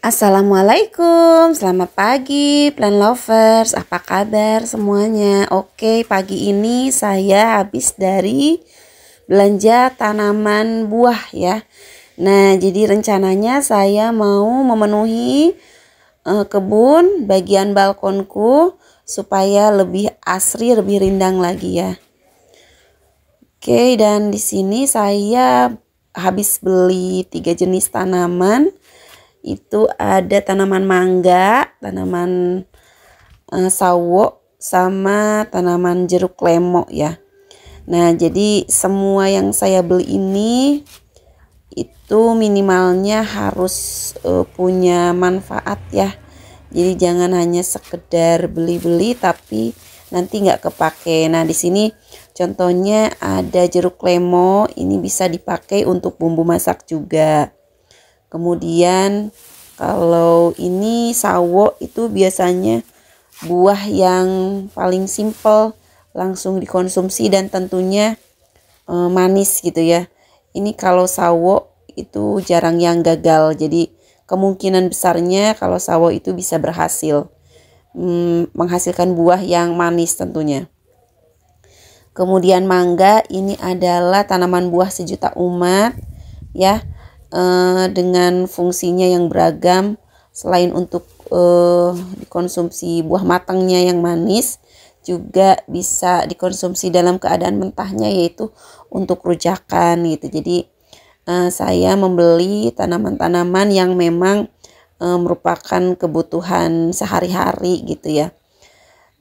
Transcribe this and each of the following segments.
Assalamualaikum, selamat pagi plant lovers, apa kabar semuanya? Oke, pagi ini saya habis dari belanja tanaman buah ya. Nah, jadi rencananya saya mau memenuhi kebun bagian balkonku supaya lebih asri, lebih rindang lagi ya. Oke, dan di sini saya habis beli 3 jenis tanaman. Itu ada tanaman mangga, tanaman sawo, sama tanaman jeruk lemo ya. Nah, jadi semua yang saya beli ini itu minimalnya harus punya manfaat ya. Jadi jangan hanya sekedar beli-beli tapi nanti nggak kepake. Nah, di sini contohnya ada jeruk lemo, ini bisa dipakai untuk bumbu masak juga. Kemudian kalau ini sawo itu biasanya buah yang paling simple, langsung dikonsumsi dan tentunya manis gitu ya. Ini kalau sawo itu jarang yang gagal, jadi kemungkinan besarnya kalau sawo itu bisa berhasil menghasilkan buah yang manis tentunya. Kemudian mangga, ini adalah tanaman buah sejuta umat ya. Dengan fungsinya yang beragam, selain untuk dikonsumsi buah matangnya yang manis, juga bisa dikonsumsi dalam keadaan mentahnya, yaitu untuk rujakan gitu. Jadi saya membeli tanaman-tanaman yang memang merupakan kebutuhan sehari-hari gitu ya.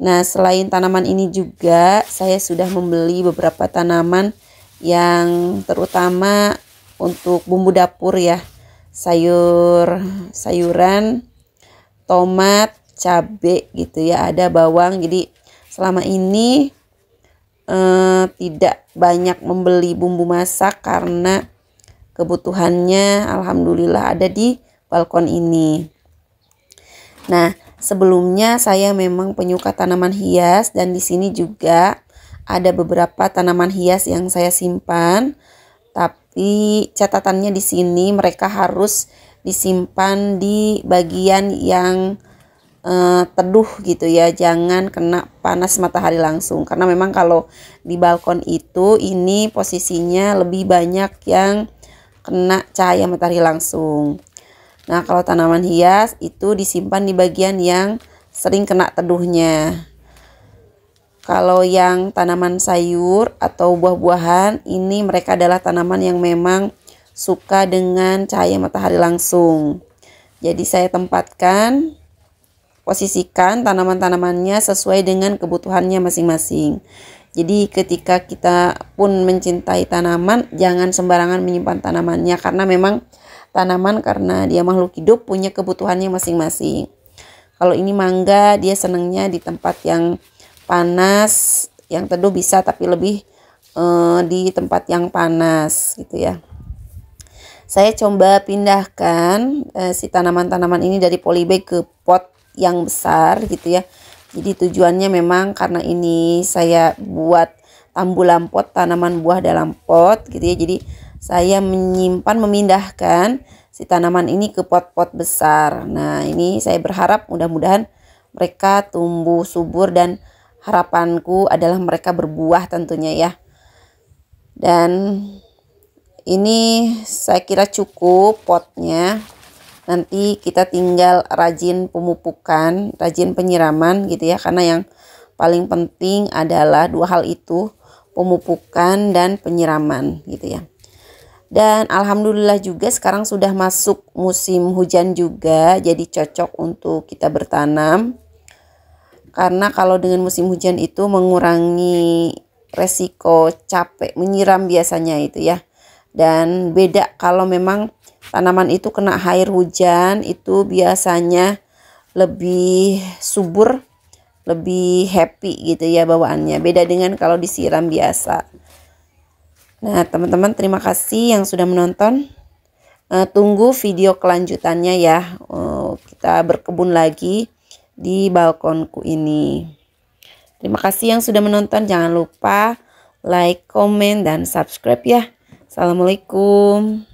Nah, selain tanaman ini juga saya sudah membeli beberapa tanaman yang terutama untuk bumbu dapur ya, sayuran, tomat, cabai gitu ya, ada bawang. Jadi selama ini tidak banyak membeli bumbu masak karena kebutuhannya alhamdulillah ada di balkon ini. Nah, sebelumnya saya memang penyuka tanaman hias dan di sini juga ada beberapa tanaman hias yang saya simpan. Tapi catatannya di sini mereka harus disimpan di bagian yang teduh gitu ya, jangan kena panas matahari langsung, karena memang kalau di balkon itu ini posisinya lebih banyak yang kena cahaya matahari langsung. Nah, kalau tanaman hias itu disimpan di bagian yang sering kena teduhnya. Kalau yang tanaman sayur atau buah-buahan, ini mereka adalah tanaman yang memang suka dengan cahaya matahari langsung. Jadi saya posisikan tanaman-tanamannya sesuai dengan kebutuhannya masing-masing. Jadi ketika kita pun mencintai tanaman, jangan sembarangan menyimpan tanamannya, karena memang tanaman karena dia makhluk hidup punya kebutuhannya masing-masing. Kalau ini mangga, dia senangnya di tempat yang panas, yang teduh bisa, tapi lebih di tempat yang panas gitu ya. Saya coba pindahkan si tanaman-tanaman ini dari polybag ke pot yang besar gitu ya. Jadi tujuannya memang karena ini saya buat tambulan pot, tanaman buah dalam pot gitu ya. Jadi saya memindahkan si tanaman ini ke pot-pot besar. Nah, ini saya berharap mudah-mudahan mereka tumbuh subur dan harapanku adalah mereka berbuah tentunya ya. Dan ini saya kira cukup potnya. Nanti kita tinggal rajin pemupukan, rajin penyiraman gitu ya. Karena yang paling penting adalah dua hal itu, pemupukan dan penyiraman gitu ya. Dan alhamdulillah juga sekarang sudah masuk musim hujan juga, jadi cocok untuk kita bertanam. Karena kalau dengan musim hujan itu mengurangi resiko capek menyiram biasanya itu ya. Dan beda kalau memang tanaman itu kena air hujan, itu biasanya lebih subur, lebih happy gitu ya bawaannya. Beda dengan kalau disiram biasa. Nah, teman-teman, terima kasih yang sudah menonton. Tunggu video kelanjutannya ya. Kita berkebun lagi di balkonku ini. Terima kasih yang sudah menonton. Jangan lupa like, komen, dan subscribe ya. Assalamualaikum.